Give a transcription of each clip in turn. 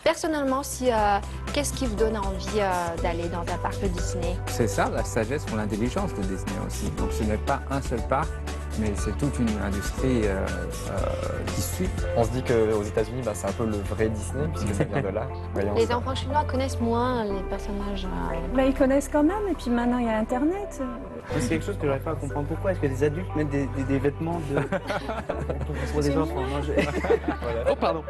Personnellement, qu'est-ce qui vous donne envie d'aller dans un parc Disney? C'est ça, la sagesse ou l'intelligence de Disney aussi. Donc ce n'est pas un seul parc, mais c'est toute une industrie qui suit. On se dit qu'aux États-Unis, c'est un peu le vrai Disney, puisque ça vient de là. Voyons Les ça. enfants chinois connaissent moins les personnages. Ils connaissent quand même, et puis maintenant il y a Internet. C'est quelque chose que j'arrive pas à comprendre. Pourquoi est-ce que des adultes mettent des vêtements pour des enfants? Moi, Voilà. Oh, pardon.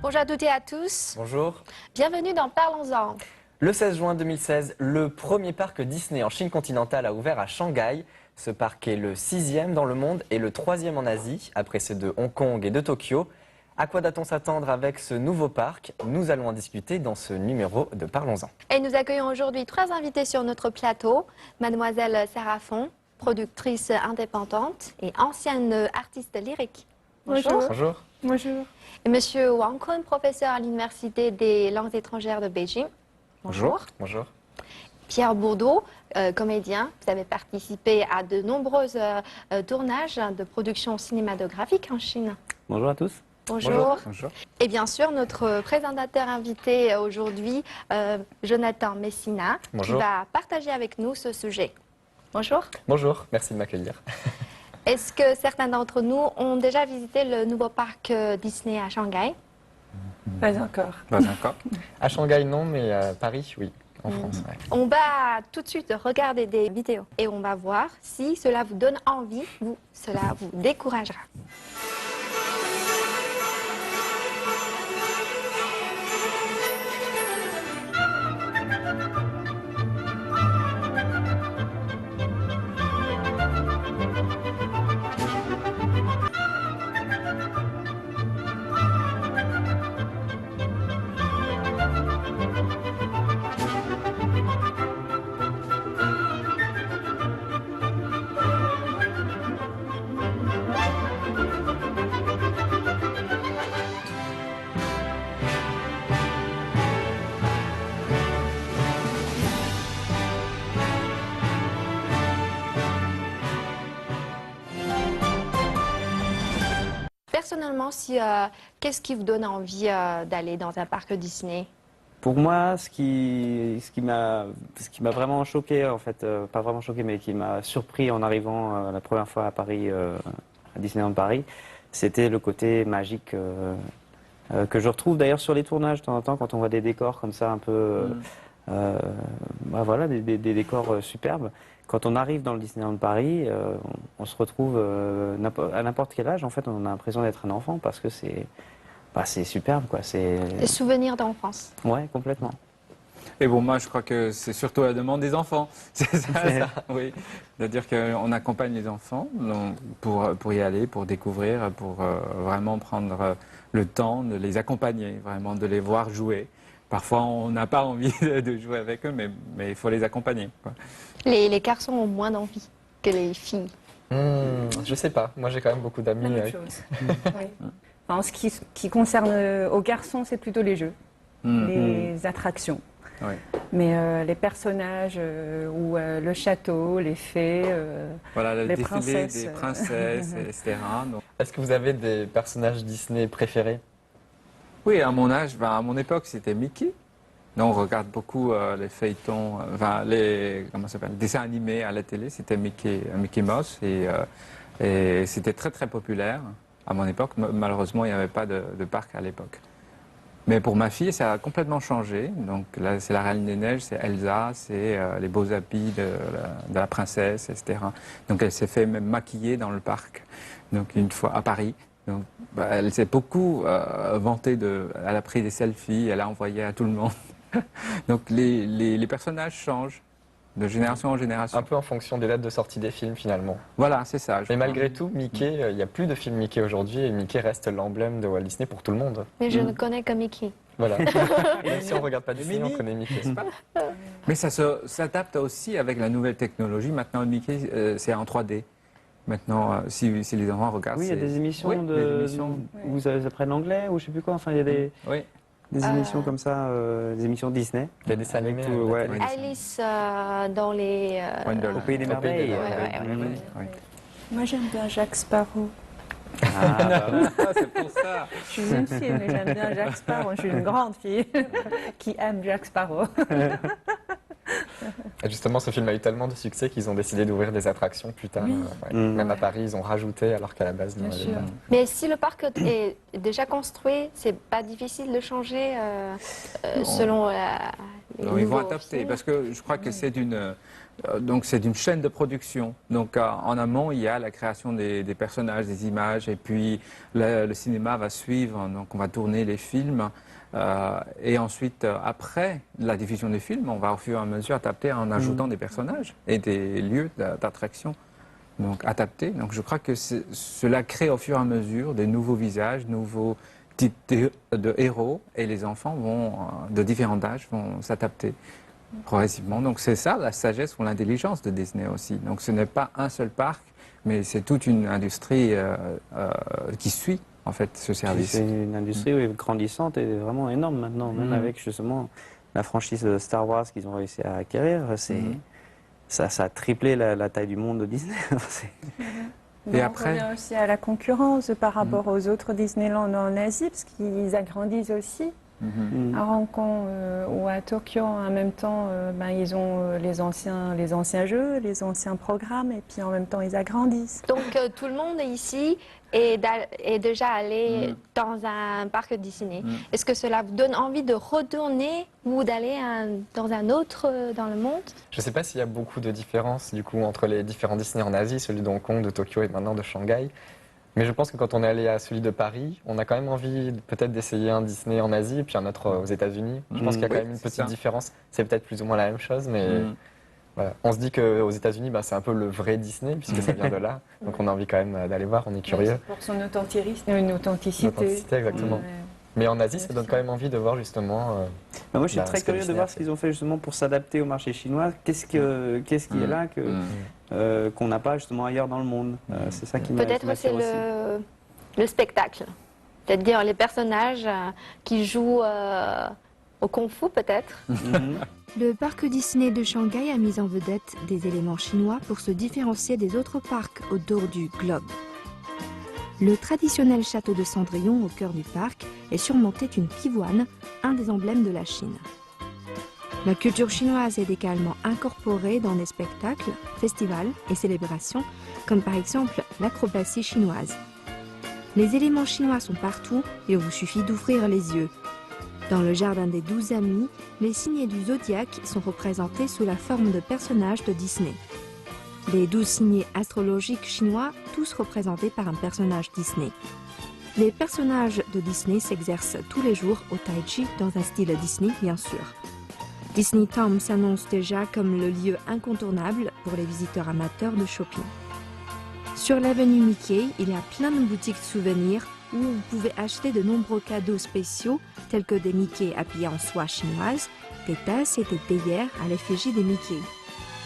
Bonjour à toutes et à tous, Bonjour. bienvenue dans Parlons-en. Le 16 juin 2016, le premier parc Disney en Chine continentale a ouvert à Shanghai. Ce parc est le 6e dans le monde et le 3e en Asie, après ceux de Hong Kong et de Tokyo. À quoi doit-on s'attendre avec ce nouveau parc? Nous allons en discuter dans ce numéro de Parlons-en. Et nous accueillons aujourd'hui 3 invités sur notre plateau. Mademoiselle Sarah Font, productrice indépendante et ancienne artiste lyrique. Bonjour. Bonjour. Bonjour. Et Monsieur Wang Kun, professeur à l'Université des langues étrangères de Beijing. Bonjour. Bonjour. Pierre Bourdeau, comédien. Vous avez participé à de nombreux tournages de productions cinématographiques en Chine. Bonjour à tous. Bonjour. Bonjour. Et bien sûr, notre présentateur invité aujourd'hui, Jonathan Messina, Bonjour. qui va partager avec nous ce sujet. Bonjour. Bonjour, merci de m'accueillir. Est-ce que certains d'entre nous ont déjà visité le nouveau parc Disney à Shanghai? Pas encore. Pas encore. À Shanghai, non, mais à Paris, oui, en France. Ouais. On va tout de suite regarder des vidéos et on va voir si cela vous donne envie ou cela vous découragera. Personnellement, qu'est-ce qui vous donne envie d'aller dans un parc Disney? Pour moi, ce qui m'a vraiment choqué, en fait, pas vraiment choqué, mais qui m'a surpris en arrivant la première fois à Paris, à Disneyland Paris, c'était le côté magique que je retrouve d'ailleurs sur les tournages de temps en temps quand on voit des décors comme ça un peu, voilà, des décors superbes. Quand on arrive dans le Disneyland Paris, on se retrouve à n'importe quel âge. En fait, on a l'impression d'être un enfant parce que c'est superbe, quoi. Des souvenirs d'enfance. Ouais, complètement. Et bon, moi, je crois que c'est surtout à la demande des enfants. C'est ça, oui. C'est-à-dire qu'on accompagne les enfants donc, pour y aller, pour découvrir, pour vraiment prendre le temps de les accompagner, vraiment de les voir jouer. Parfois, on n'a pas envie de jouer avec eux, mais il faut les accompagner, quoi. Les garçons ont moins d'envie que les filles. Je sais pas, moi j'ai quand même beaucoup d'amis. La même chose. Oui. En ce qui concerne aux garçons, c'est plutôt les jeux, les attractions. Oui. Mais les personnages ou le château, les fées, Voilà, le les défilé princesses. des princesses, etc. Donc, Est-ce que vous avez des personnages Disney préférés? oui, à mon âge, à mon époque, c'était Mickey. Donc, on regarde beaucoup les feuilletons, les dessins animés à la télé. C'était Mickey Mouse et c'était très très populaire à mon époque. Malheureusement, il n'y avait pas de parc à l'époque. Mais pour ma fille, ça a complètement changé. Donc là, c'est la Reine des Neiges, c'est Elsa, c'est les beaux habits de la princesse, etc. Donc elle s'est fait même maquiller dans le parc. Donc une fois à Paris. Donc, elle s'est beaucoup vantée elle a pris des selfies, elle a envoyé à tout le monde. Donc les personnages changent de génération en génération. Un peu en fonction des dates de sortie des films finalement. Voilà, c'est ça. Mais malgré tout, Mickey, il n'y a plus de films Mickey aujourd'hui et Mickey reste l'emblème de Walt Disney pour tout le monde. Mais je ne connais que Mickey. Voilà. Même si on ne regarde pas Disney, on connaît Mickey. N'est-ce pas? Mais ça s'adapte aussi avec la nouvelle technologie. Maintenant, Mickey, c'est en 3D. Maintenant, si les enfants regardent... Oui, il y a des émissions, Oui, des émissions. où ils apprennent l'anglais ou je sais plus quoi. Enfin, il y a des... Oui. des émissions comme ça, des émissions Disney. Les dessins Avec animés. tout, ouais. Oui. Alice dans les... Wonderland. Au Pays des Merveilles. ouais, ouais, Mhm. Oui. Moi, j'aime bien Jacques Sparrow. Ah, bah ouais. Ah, c'est pour ça. Je suis une fille, mais j'aime bien Jacques Sparrow. Je suis une grande fille qui aime Jacques Sparrow. Et justement, ce film a eu tellement de succès qu'ils ont décidé d'ouvrir des attractions plus tard. Oui. Ouais. Mm. Même à Paris, ils ont rajouté, alors qu'à la base, il n'y en Bien avait sûr. pas. Mais si le parc est déjà construit, c'est pas difficile de changer selon les Non, ils vont nouveaux adapter films. parce que je crois que c'est d'une chaîne de production. Donc en amont, il y a la création des personnages, des images, et puis le cinéma va suivre. Donc on va tourner les films. Et ensuite, après la diffusion des films, on va au fur et à mesure adapter en ajoutant des personnages et des lieux d'attraction. Donc adaptés. Donc je crois que cela crée au fur et à mesure des nouveaux visages, nouveaux types de héros, et les enfants vont, de différents âges vont s'adapter progressivement. Donc c'est ça la sagesse ou l'intelligence de Disney aussi. Donc ce n'est pas un seul parc, mais c'est toute une industrie qui suit en fait ce service. C'est une industrie oui, grandissante et vraiment énorme maintenant, même Mhm. avec justement la franchise Star Wars qu'ils ont réussi à acquérir. Ça a triplé la taille du monde de Disney. C'est- Et On après- revient aussi à la concurrence par rapport aux autres Disneyland en Asie, parce qu'ils agrandissent aussi. Mhm. À Hong Kong ou à Tokyo, en même temps, ils ont les anciens jeux, les anciens programmes, et puis en même temps, ils agrandissent. Donc tout le monde ici est déjà allé dans un parc Disney. Est-ce que cela vous donne envie de retourner ou d'aller dans un autre dans le monde? Je ne sais pas s'il y a beaucoup de différences du coup entre les différents Disney en Asie, celui de Hong Kong, de Tokyo et maintenant de Shanghai. Mais je pense que quand on est allé à celui de Paris, on a quand même envie peut-être d'essayer un Disney en Asie et puis un autre aux États-Unis. Je pense qu'il y a quand Oui, même une c'est petite ça. différence. C'est peut-être plus ou moins la même chose, mais voilà. On se dit qu'aux États-Unis, c'est un peu le vrai Disney puisque ça vient de là. Donc on a envie quand même d'aller voir, on est curieux. Pour son une authenticité. L'authenticité, exactement. Ouais. Mais en Asie, ça donne quand même envie de voir justement. Bah, moi, je suis Bah, très ce que curieux de Disney voir a ce fait. qu'ils ont fait justement pour s'adapter au marché chinois. Qu'est-ce qui est là qu'on n'a pas justement ailleurs dans le monde. C'est ça qui Peut-être m'attire c'est aussi. le spectacle. C'est-à-dire les personnages qui jouent au kung-fu peut-être. Mhm. Le parc Disney de Shanghai a mis en vedette des éléments chinois pour se différencier des autres parcs autour du globe. Le traditionnel château de Cendrillon au cœur du parc est surmonté d'une pivoine, un des emblèmes de la Chine. La culture chinoise est également incorporée dans des spectacles, festivals et célébrations, comme par exemple l'acrobatie chinoise. Les éléments chinois sont partout et il vous suffit d'ouvrir les yeux. Dans le jardin des 12 amis, les signes du zodiaque sont représentés sous la forme de personnages de Disney. Les 12 signes astrologiques chinois, tous représentés par un personnage Disney. Les personnages de Disney s'exercent tous les jours au tai chi dans un style Disney, bien sûr. Disney Town s'annonce déjà comme le lieu incontournable pour les visiteurs amateurs de shopping. Sur l'avenue Mickey, il y a plein de boutiques de souvenirs où vous pouvez acheter de nombreux cadeaux spéciaux tels que des Mickey habillés en soie chinoise, des tasses et des théières à l'effigie des Mickey.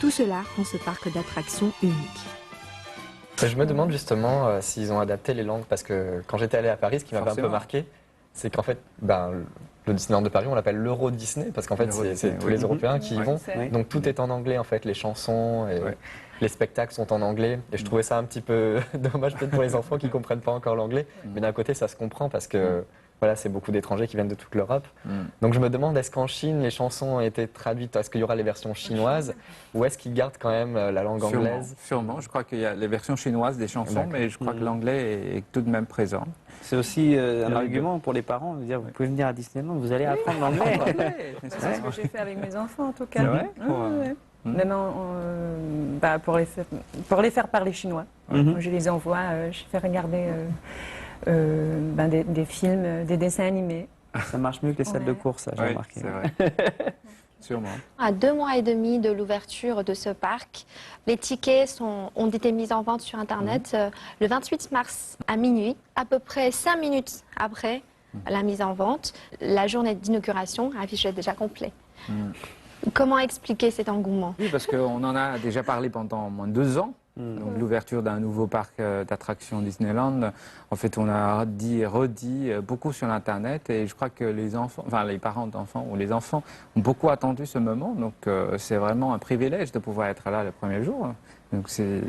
Tout cela dans ce parc d'attractions unique. Je me demande justement s'ils ont adapté les langues parce que quand j'étais allé à Paris, ce qui m'avait un peu Forcément. marqué, c'est qu'en fait, le Disneyland de Paris, on l'appelle l'Euro Disney parce qu'en fait, L'Euro c'est Disney, tous oui. les Européens qui y Ouais. vont. Ouais. Donc tout est en anglais en fait, les chansons et Ouais. les spectacles sont en anglais. Et je trouvais ça un petit peu dommage peut-être pour les enfants qui comprennent pas encore l'anglais. Mais d'un côté, ça se comprend parce que voilà, c'est beaucoup d'étrangers qui viennent de toute l'Europe. Donc je me demande, est-ce qu'en Chine, les chansons ont été traduites? Est-ce qu'il y aura les versions chinoises? Ou est-ce qu'ils gardent quand même la langue anglaise? Sûrement. Je crois qu'il y a les versions chinoises des chansons, D'accord. mais je crois que l'anglais est tout de même présent. C'est aussi un les argument pour les parents de dire vous pouvez venir à Disneyland, vous allez apprendre l'anglais. C'est ce que j'ai fait avec mes enfants en tout cas. C'est vrai Ouais. Même pour les faire parler chinois. Mhm. Je les envoie, je fais regarder des films, des dessins animés. Ça marche mieux que les salles de Ouais. course, ça, j'ai Oui, remarqué. c'est vrai. Sûrement. À 2 mois et demi de l'ouverture de ce parc, les tickets ont été mis en vente sur Internet le 28 mars à minuit, à peu près 5 minutes après la mise en vente. La journée d'inauguration affichait déjà complet. Comment expliquer cet engouement? Oui, parce qu'on en a déjà parlé pendant au moins 2 ans. Donc l'ouverture d'un nouveau parc d'attractions Disneyland, en fait, on a redit beaucoup sur Internet et je crois que les parents d'enfants ou les enfants ont beaucoup attendu ce moment. Donc c'est vraiment un privilège de pouvoir être là le premier jour. Donc c'est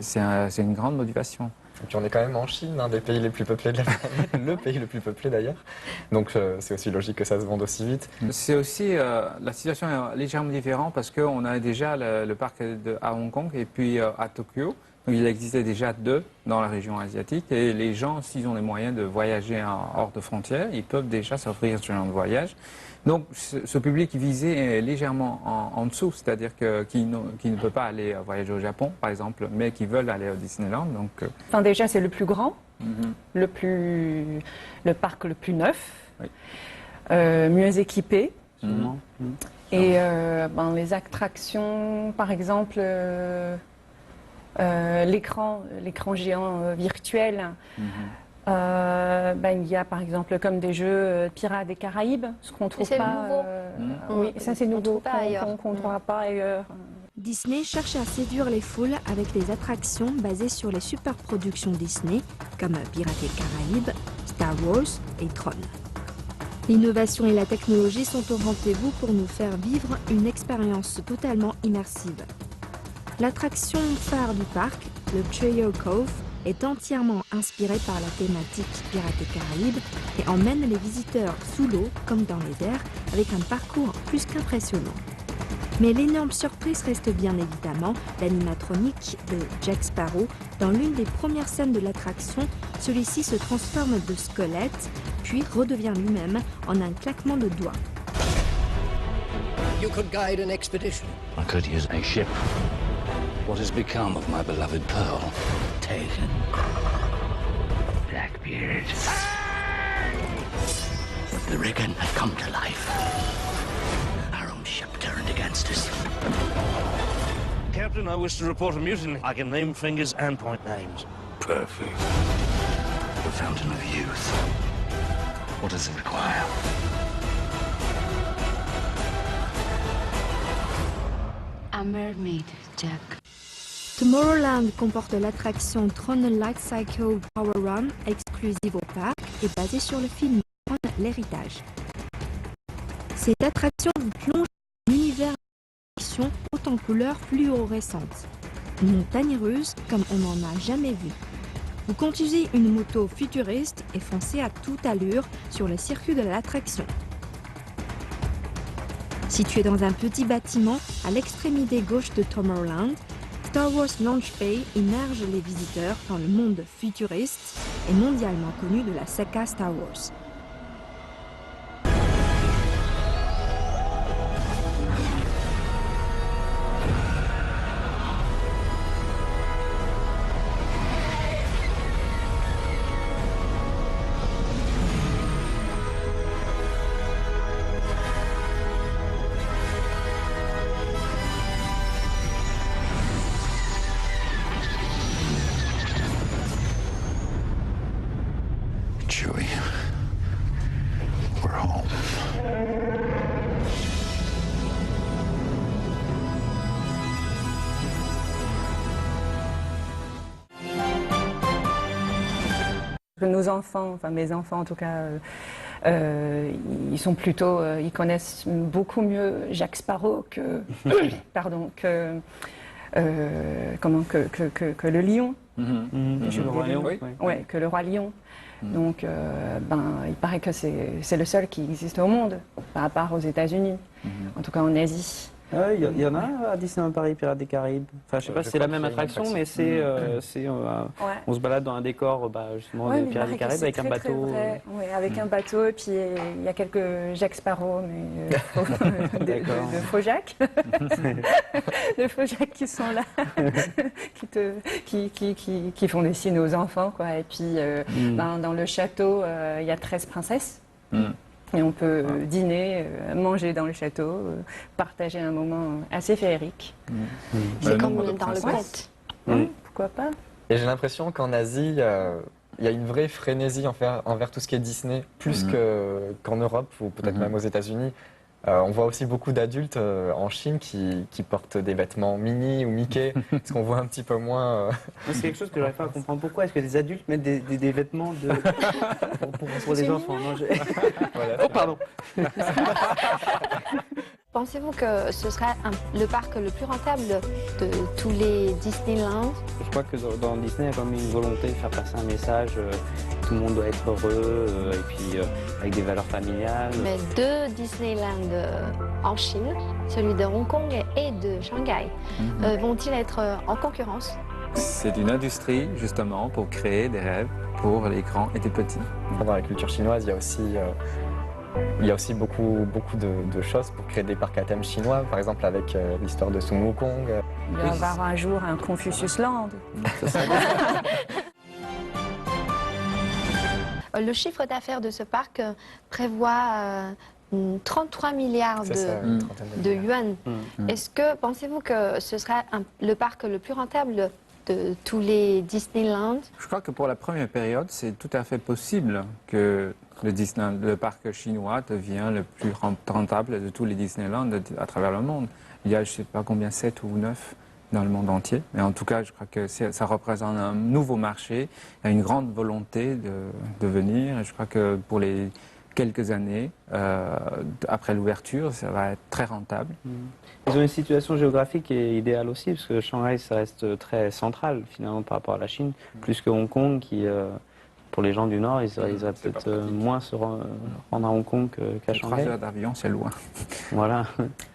une grande motivation. Et puis on est quand même en Chine, un des pays les plus peuplés de la planète, le pays le plus peuplé d'ailleurs. Donc c'est aussi logique que ça se vende aussi vite. C'est aussi, la situation est légèrement différente parce qu'on a déjà le parc à Hong Kong et puis à Tokyo. Donc, il existait déjà 2 dans la région asiatique et les gens, s'ils ont les moyens de voyager hors de frontières, ils peuvent déjà s'offrir ce genre de voyage. Donc ce public visé est légèrement en dessous, c'est-à-dire qui ne peut pas aller voyager au Japon, par exemple, mais qui veulent aller au Disneyland. Donc, Enfin, déjà, c'est le plus grand, le parc le plus neuf, Oui. Mieux équipé. Sûrement. Et les attractions, par exemple, l'écran géant virtuel. Il y a par exemple comme des jeux Pirates des Caraïbes, ce qu'on trouve c'est pas. nouveau. Oui, ça c'est Qu'on nouveau, trouve pas ailleurs. qu'on ne trouvera pas ailleurs. Disney cherche à séduire les foules avec des attractions basées sur les superproductions Disney comme Pirates des Caraïbes, Star Wars et Tron. L'innovation et la technologie sont au rendez-vous pour nous faire vivre une expérience totalement immersive. L'attraction phare du parc, le Treasure Cove, est entièrement inspirée par la thématique Pirates des Caraïbes et emmène les visiteurs sous l'eau comme dans les airs avec un parcours plus qu'impressionnant. Mais l'énorme surprise reste bien évidemment l'animatronique de Jack Sparrow. Dans l'une des premières scènes de l'attraction, celui-ci se transforme de squelette, puis redevient lui-même en un claquement de doigts. You could guide an expedition. I could use a ship. What has become of my beloved Pearl? Taken. Blackbeard. The Riggin had come to life. Our own ship turned against us. Captain, I wish to report a mutiny. I can name fingers and point names. Perfect. The fountain of youth. What does it require? A mermaid, Jack. Tomorrowland comporte l'attraction Tron Light Cycle Power Run, exclusive au parc et basée sur le film Tron l'héritage. Cette attraction vous plonge dans l'univers de fiction haute en couleurs fluorescentes. Une montagne russe comme on n'en a jamais vu. Vous conduisez une moto futuriste et foncez à toute allure sur le circuit de l'attraction. Situé dans un petit bâtiment à l'extrémité gauche de Tomorrowland, Star Wars Launch Bay immerge les visiteurs dans le monde futuriste et mondialement connu de la saga Star Wars. Chewie. We're home. Nos enfants, enfin mes enfants en tout cas, ils sont plutôt, ils connaissent beaucoup mieux Jack Sparrow que, pardon, que le lion. Le Roi Lion, oui. Ouais, que le Roi Lion. Donc, il paraît que c'est le seul qui existe au monde, à part aux États-Unis, en tout cas en Asie. Il y en a à Disneyland Paris, Pirates des Caraïbes. Enfin, je sais pas si c'est la même attraction, mais on se balade dans un décor justement Ouais, des mais Pirates il des paraît que Caraïbes avec c'est un très, très bateau. vrai. Ouais, avec un bateau, et puis il y a quelques Jack Sparrow, mais de faux Jack. De faux Jack qui sont là, qui font des signes aux enfants, quoi. Et puis dans le château, il y a 13 princesses. Et on peut dîner, manger dans le château, partager un moment assez féerique. C'est comme dans le conte. Pourquoi pas? Et j'ai l'impression qu'en Asie, il y a une vraie frénésie envers tout ce qui est Disney, plus qu'en Europe ou peut-être même aux États-Unis. On voit aussi beaucoup d'adultes en Chine qui portent des vêtements Minnie ou Mickey, ce qu'on voit un petit peu moins. Moi, c'est quelque chose que j'arrive pas à comprendre. Pourquoi est-ce que des adultes mettent des vêtements pour des enfants? Non, Voilà. Oh, pardon. Pensez-vous que ce serait le parc le plus rentable de tous les Disneyland? Je crois que dans Disney, il y a quand même une volonté de faire passer un message. Tout le monde doit être heureux et puis avec des valeurs familiales. Mais deux Disneyland en Chine, celui de Hong Kong et de Shanghai, vont-ils être en concurrence? C'est une industrie justement pour créer des rêves pour les grands et les petits. Dans la culture chinoise, il y a aussi beaucoup de choses pour créer des parcs à thème chinois, par exemple avec l'histoire de Sun Wukong. Il va y avoir un jour un Confucius Land. Le chiffre d'affaires de ce parc prévoit 33 milliards C'est ça, une trentaine de milliards. yuan. Est-ce que pensez-vous que ce serait le parc le plus rentable de tous les Disneyland? Je crois que pour la première période, c'est tout à fait possible que le parc chinois devient le plus rentable de tous les Disneyland à travers le monde. Il y a, je ne sais pas combien, 7 ou 9 dans le monde entier. Mais en tout cas, je crois que ça représente un nouveau marché. Il y a une grande volonté de venir. Et je crois que pour les quelques années, après l'ouverture, ça va être très rentable. Ils ont une situation géographique qui est idéale aussi, parce que Shanghai, ça reste très central finalement par rapport à la Chine, plus que Hong Kong qui... Pour les gens du Nord, ils auraient peut-être moins se rendre à Hong Kong qu'à Shanghai. 3 heures d'avion, c'est loin. Voilà.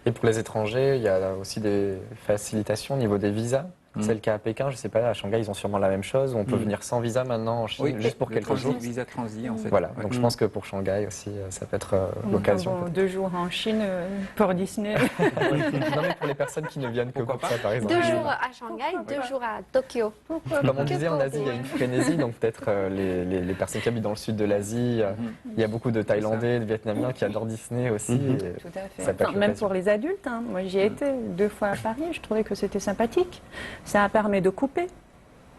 Et pour les étrangers, il y a aussi des facilitations au niveau des visas. C'est le cas à Pékin, je ne sais pas, à Shanghai, ils ont sûrement la même chose. On peut venir sans visa maintenant en Chine, juste pour quelques jours. Visa transit, en fait. Voilà, Ouais. donc je pense que pour Shanghai aussi, ça peut être l'occasion. 2 jours en Chine pour Disney. Non, mais pour les personnes qui ne viennent que pour ça, par exemple. 2 jours à Shanghai, 2 jours à Tokyo. Comme on disait, en Asie, il y a une frénésie, donc peut-être les personnes qui habitent dans le sud de l'Asie, il y a beaucoup de Thaïlandais, de Vietnamiens qui adorent Disney aussi. Et Tout à fait. ça peut être Enfin, même l'occasion. pour les adultes, hein. Moi j'y ai été 2 fois à Paris, je trouvais que c'était sympathique. Ça permet de couper,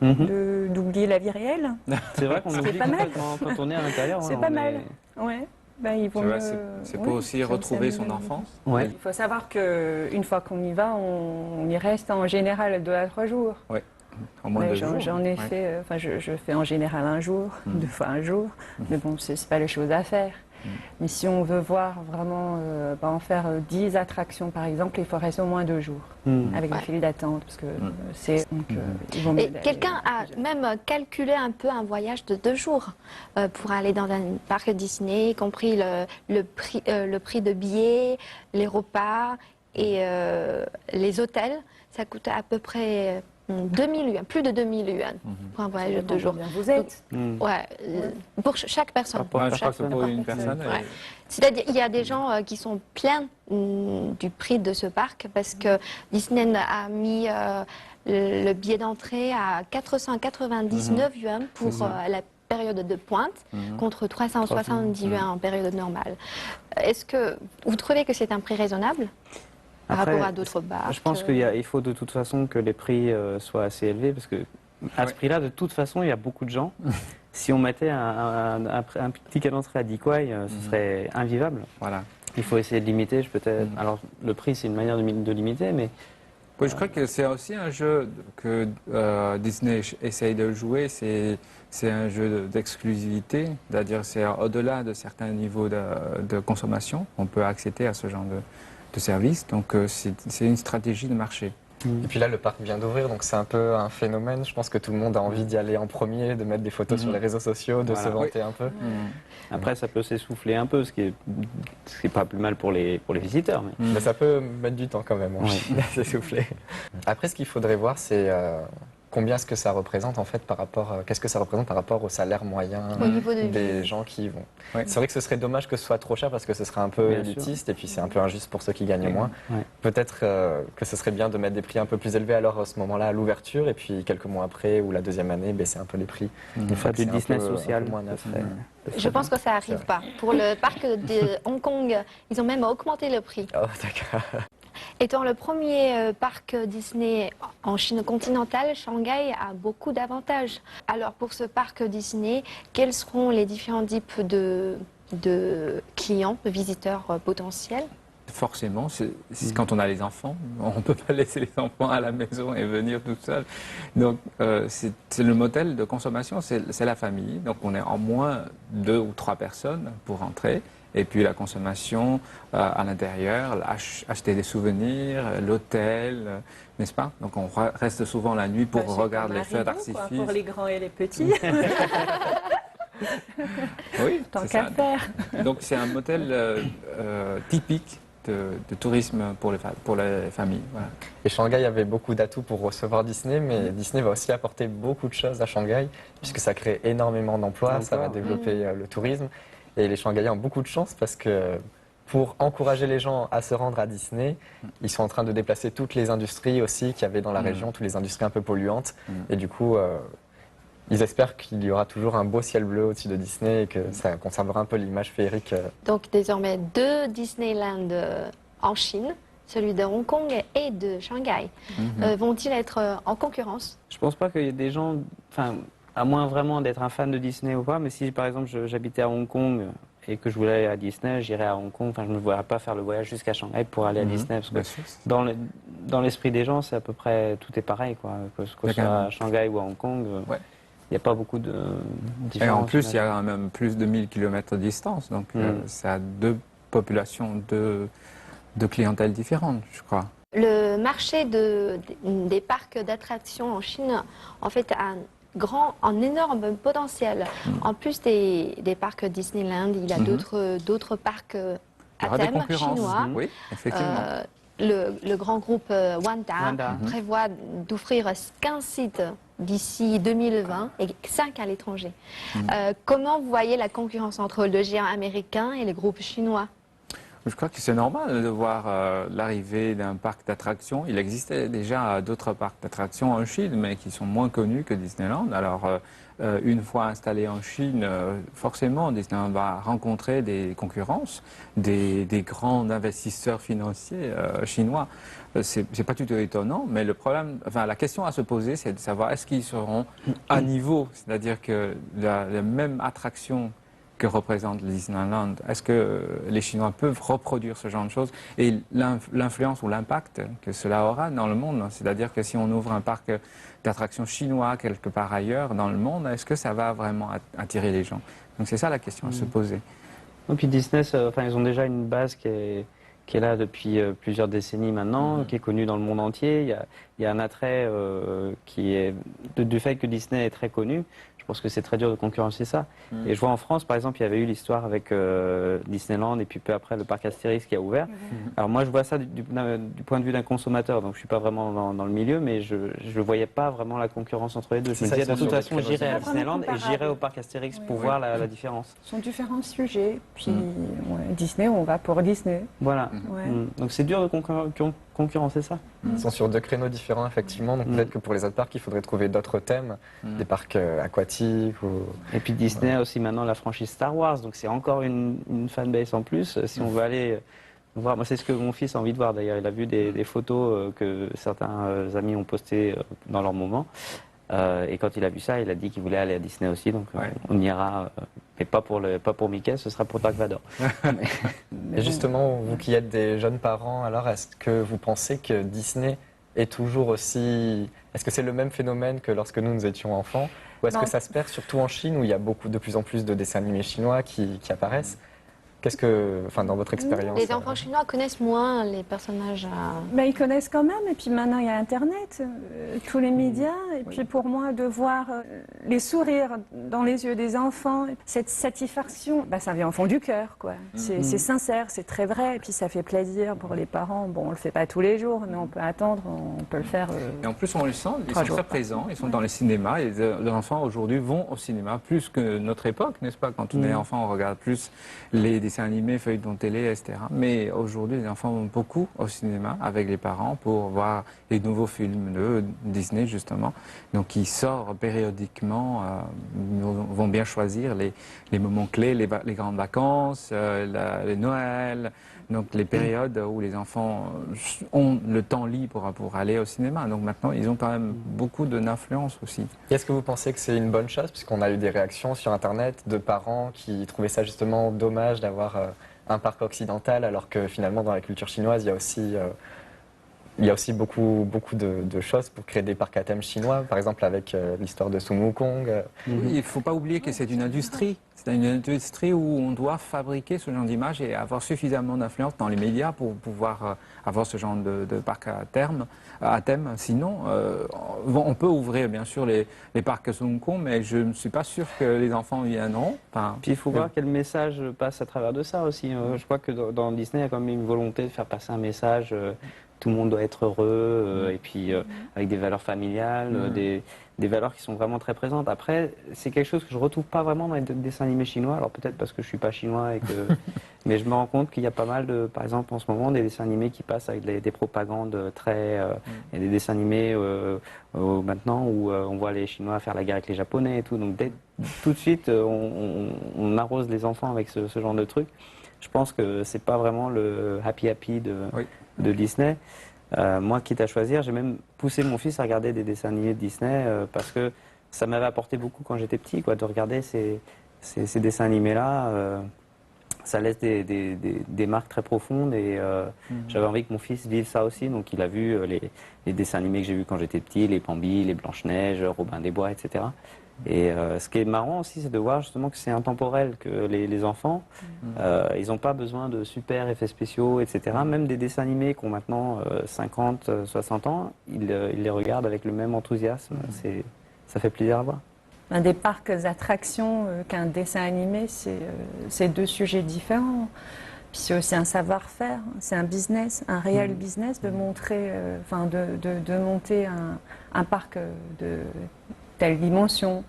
d'oublier la vie réelle. C'est vrai qu'on C'est oublie pas mal. complètement quand on est à l'intérieur. C'est ouais, pas on mal. est- Ouais. Ben, il vaut Tu vois, mieux- c'est oui, pour aussi ça retrouver son m'amène. enfance. Ouais. Il faut savoir qu'une fois qu'on y va, on y reste en général 2 à 3 jours. En moins de Ouais, 2 jours. j'en ai Ouais. fait, enfin je fais en général un jour, 2 fois un jour, mais bon, c'est pas les choses à faire. Mais si on veut voir vraiment, en faire 10 attractions par exemple, il faut rester au moins 2 jours avec Ouais. des files d'attente parce que c'est donc il vaut Et mieux quelqu'un a même calculé un peu un voyage de 2 jours pour aller dans un parc Disney, y compris le prix de billets, les repas et les hôtels. Ça coûte à peu près 2000 yuan, plus de 2000 yuan pour un voyage de 2 jours. Combien vous êtes. Ouais, pour chaque personne. Par rapport Ouais, à je crois que personne. pour une personne, Ouais. C'est-à-dire, il y a des gens qui sont pleins du prix de ce parc parce que Disney a mis le billet d'entrée à 499 yuan pour la période de pointe contre 370 yuan en période normale. Est-ce que vous trouvez que c'est un prix raisonnable par Après, rapport à d'autres parcs? Je pense qu'il faut de toute façon que les prix soient assez élevés parce que à ce prix-là, de toute façon, il y a beaucoup de gens. Si on mettait un petit cadeau d'entrée à 10 kwai, ce serait invivable. Voilà. Il faut essayer de limiter, peut-être. Alors, le prix, c'est une manière de limiter, mais Oui, je crois que c'est aussi un jeu que Disney essaye de jouer. C'est un jeu d'exclusivité, c'est-à-dire c'est au-delà de certains niveaux de consommation, on peut accéder à ce genre de service. Donc c'est une stratégie de marché. Et puis là, le parc vient d'ouvrir, donc c'est un peu un phénomène. Je pense que tout le monde a envie d'y aller en premier, de mettre des photos sur les réseaux sociaux, de Voilà. se vanter un peu. après, ça peut s'essouffler un peu, ce qui est pas plus mal pour les visiteurs. Mais... Mais ça peut mettre du temps quand même, en Chine, à s'essouffler. Après, ce qu'il faudrait voir, c'est combien est-ce que ça représente en fait par rapport, qu'est-ce que ça représente par rapport au salaire moyen Au niveau de des vie. gens qui y vont. Ouais. C'est vrai que ce serait dommage que ce soit trop cher parce que ce serait un peu Bien sûr. élitiste et puis c'est un peu injuste pour ceux qui gagnent moins. Ouais. Peut-être que ce serait bien de mettre des prix un peu plus élevés alors à ce moment-là à l'ouverture et puis quelques mois après ou la deuxième année baisser un peu les prix. Une fois Faire que du c'est un Disney peu- un social. peu moins neuf. Je pense que ça n'arrive pas. Pour le parc de Hong Kong, ils ont même augmenté le prix. Oh, d'accord. Étant le premier parc Disney en Chine continentale, Shanghai a beaucoup d'avantages. Alors pour ce parc Disney, quels seront les différents types de clients, de visiteurs potentiels? forcément, quand on a les enfants, on ne peut pas laisser les enfants à la maison et venir tout seul. Donc, c'est le modèle de consommation, c'est la famille. Donc, on est en moins 2 ou 3 personnes pour rentrer. Et puis, la consommation à l'intérieur, acheter des souvenirs, l'hôtel, n'est-ce pas? Donc, on reste souvent la nuit pour regarder les feux d'artifice. Pour les grands et les petits. Oui, tant qu'à faire. Donc, c'est un modèle typique de tourisme pour les familles. Voilà. Et Shanghai avait beaucoup d'atouts pour recevoir Disney, mais Disney va aussi apporter beaucoup de choses à Shanghai, puisque ça crée énormément d'emplois, ça va développer le tourisme. Et les Shanghaïens ont beaucoup de chance parce que pour encourager les gens à se rendre à Disney, ils sont en train de déplacer toutes les industries aussi qu'il y avait dans la région, toutes les industries un peu polluantes. Et du coup, ils espèrent qu'il y aura toujours un beau ciel bleu au-dessus de Disney et que ça conservera un peu l'image féerique. Donc désormais 2 Disneyland en Chine, celui de Hong Kong et de Shanghai. Vont-ils être en concurrence? Je pense pas qu'il y ait des gens, enfin, à moins vraiment d'être un fan de Disney ou pas, mais si par exemple j'habitais à Hong Kong et que je voulais aller à Disney, j'irais à Hong Kong. Enfin, je ne me voudrais pas faire le voyage jusqu'à Shanghai pour aller à Disney, parce que dans l'esprit des gens, c'est à peu près tout est pareil, quoi. Que ce soit à Shanghai ou à Hong Kong, il n'y a pas beaucoup de différence. Et en plus, il y a même plus de 1000 km de distance, donc c'est à 2 populations, de clientèles différentes, je crois. Le marché des parcs d'attractions en Chine, en fait, a un énorme potentiel. En plus des parcs Disneyland, il y a d'autres parcs à thème chinois. Oui, effectivement. Le grand groupe Wanda prévoit d'offrir 15 sites d'ici 2020 et 5 à l'étranger. Comment vous voyez la concurrence entre le géant américain et le groupe chinois? Je crois que c'est normal de voir l'arrivée d'un parc d'attractions. Il existait déjà d'autres parcs d'attractions en Chine, mais qui sont moins connus que Disneyland. Alors, une fois installé en Chine, forcément, Disneyland va rencontrer des concurrences, des grands investisseurs financiers chinois. C'est pas du tout étonnant, mais le problème, enfin, la question à se poser, c'est de savoir est-ce qu'ils seront à niveau, c'est-à-dire que la même attraction que représente le Disneyland. Est-ce que les Chinois peuvent reproduire ce genre de choses et l'influence ou l'impact que cela aura dans le monde? C'est-à-dire que si on ouvre un parc d'attractions chinois quelque part ailleurs dans le monde, est-ce que ça va vraiment attirer les gens? Donc c'est ça la question à se poser. Et puis Disney, ils ont déjà une base qui est là depuis plusieurs décennies maintenant, qui est connue dans le monde entier. Il y a un attrait qui est du fait que Disney est très connu. Je pense que c'est très dur de concurrencer ça. Et je vois en France, par exemple, il y avait eu l'histoire avec Disneyland et puis peu après le parc Astérix qui a ouvert. Alors moi, je vois ça du point de vue d'un consommateur, donc je suis pas vraiment dans le milieu, mais je ne voyais pas vraiment la concurrence entre les deux. Je me disais, de toute façon, j'irai à Disneyland et j'irai au parc Astérix pour voir la différence. Ce sont différents sujets. Puis Disney, on va pour Disney. Voilà. Donc c'est dur de concurrencer ça. Ils sont sur 2 créneaux différents, effectivement. Donc peut-être que pour les autres parcs, il faudrait trouver d'autres thèmes, des parcs aquatiques. Et puis Disney a aussi maintenant la franchise Star Wars, donc c'est encore une fanbase en plus. Si on veut aller voir, moi c'est ce que mon fils a envie de voir d'ailleurs. Il a vu des photos que certains amis ont postées dans leur moment. Et quand il a vu ça, il a dit qu'il voulait aller à Disney aussi, donc on ira, mais pas pour Mickey, ce sera pour Dark Vador. Et justement, vous qui êtes des jeunes parents, alors est-ce que vous pensez que Disney est toujours aussi... Est-ce que c'est le même phénomène que lorsque nous étions enfants? Ou est-ce que ça se perd surtout en Chine, où il y a de plus en plus de dessins animés chinois qui apparaissent? Qu'est-ce que, dans votre expérience? Les enfants chinois connaissent moins les personnages. Mais ils connaissent quand même, et puis maintenant il y a Internet, tous les médias, et puis pour moi de voir les sourires dans les yeux des enfants, cette satisfaction, ça vient au fond du cœur, quoi. C'est sincère, c'est très vrai, et puis ça fait plaisir pour les parents. Bon, on le fait pas tous les jours, mais on peut attendre, on peut le faire. Et en plus, on le sent, ils sont très présents, ils sont dans les cinémas, et les enfants aujourd'hui vont au cinéma plus que notre époque, n'est-ce pas? Quand on est enfant, on regarde plus les dessins animés, feuilletons télé, etc. Mais aujourd'hui, les enfants vont beaucoup au cinéma avec les parents pour voir les nouveaux films de Disney, justement. Donc, ils sortent périodiquement, vont bien choisir les moments clés, les grandes vacances, les Noël, donc les périodes où les enfants ont le temps libre pour aller au cinéma. Donc maintenant, ils ont quand même beaucoup d'influence aussi. Est-ce que vous pensez que c'est une bonne chose, puisqu'on a eu des réactions sur Internet de parents qui trouvaient ça justement dommage d'avoir un parc occidental, alors que finalement dans la culture chinoise, il y a aussi beaucoup de choses pour créer des parcs à thème chinois, par exemple avec l'histoire de Sun Wukong. Oui, il ne faut pas oublier que c'est une industrie. C'est une industrie où on doit fabriquer ce genre d'image et avoir suffisamment d'influence dans les médias pour pouvoir avoir ce genre de parc à thème. Sinon, on peut ouvrir bien sûr les parcs à Sun Wukong, mais je ne suis pas sûr que les enfants viendront. Enfin, Puis il faut voir quel message passe à travers de ça aussi. Je crois que dans Disney, il y a quand même une volonté de faire passer un message. Tout le monde doit être heureux, et puis avec des valeurs familiales, des valeurs qui sont vraiment très présentes. Après, c'est quelque chose que je retrouve pas vraiment dans les dessins animés chinois. Alors peut-être parce que je suis pas chinois mais je me rends compte qu'il y a pas mal de, par exemple en ce moment, des dessins animés qui passent avec des propagandes très. Il y a des dessins animés maintenant où on voit les Chinois faire la guerre avec les Japonais et tout. Donc tout de suite, on arrose les enfants avec ce genre de trucs. Je pense que c'est pas vraiment le happy de Disney. Moi, quitte à choisir, j'ai même poussé mon fils à regarder des dessins animés de Disney parce que ça m'avait apporté beaucoup quand j'étais petit, de regarder ces dessins animés-là. Ça laisse des marques très profondes et j'avais envie que mon fils vive ça aussi. Donc il a vu les dessins animés que j'ai vus quand j'étais petit, les Bambi, les Blanche-Neige, Robin des Bois, etc. Et ce qui est marrant aussi, c'est de voir justement que c'est intemporel, que les enfants, ils n'ont pas besoin de super effets spéciaux, etc. Même des dessins animés qui ont maintenant 50, 60 ans, ils les regardent avec le même enthousiasme. Ça fait plaisir à voir. Un des parcs d'attractions qu'un dessin animé, c'est deux sujets différents. Puis c'est aussi un savoir-faire, c'est un business, un réel business de montrer, de monter un parc de telle dimension.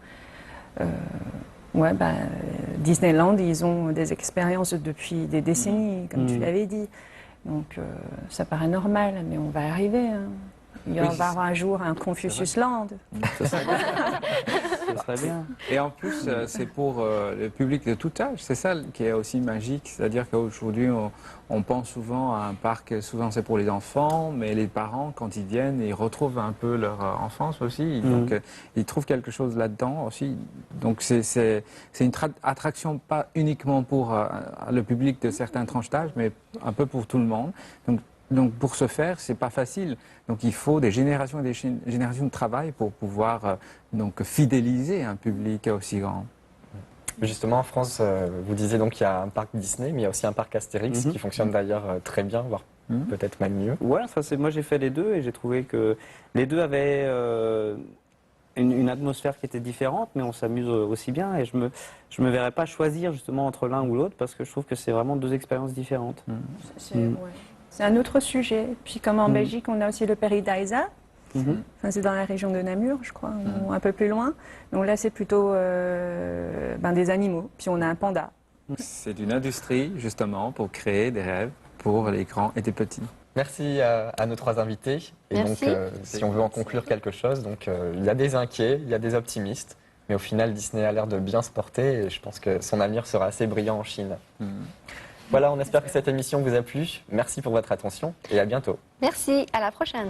Disneyland, ils ont des expériences depuis des décennies, comme tu l'avais dit. Donc ça paraît normal, mais on va arriver. Il va y avoir un jour un Confucius Land. Ça serait bien. Et en plus, c'est pour le public de tout âge. C'est ça qui est aussi magique. C'est-à-dire qu'aujourd'hui, on pense souvent à un parc, souvent c'est pour les enfants, mais les parents, quand ils viennent, ils retrouvent un peu leur enfance aussi. Donc, ils trouvent quelque chose là-dedans aussi. Donc, c'est une attraction pas uniquement pour le public de certaines tranches d'âge, mais un peu pour tout le monde. Donc pour ce faire, c'est pas facile. Donc il faut des générations et des générations de travail pour pouvoir fidéliser un public aussi grand. Justement, en France, vous disiez donc qu'il y a un parc Disney, mais il y a aussi un parc Astérix qui fonctionne d'ailleurs très bien, voire peut-être même mieux. Ouais, moi j'ai fait les deux et j'ai trouvé que les deux avaient une atmosphère qui était différente, mais on s'amuse aussi bien. Et je me verrais pas choisir justement entre l'un ou l'autre parce que je trouve que c'est vraiment deux expériences différentes. C'est un autre sujet. Puis comme en Belgique, on a aussi le Paradisa. C'est dans la région de Namur, je crois, ou un peu plus loin. Donc là, c'est plutôt des animaux. Puis on a un panda. C'est une industrie, justement, pour créer des rêves pour les grands et les petits. Merci à nos trois invités. Et Merci. donc, si on veut en conclure quelque chose, il y a des inquiets, il y a des optimistes. Mais au final, Disney a l'air de bien se porter et je pense que son avenir sera assez brillant en Chine. Voilà, on espère que cette émission vous a plu. Merci pour votre attention et à bientôt. Merci, à la prochaine.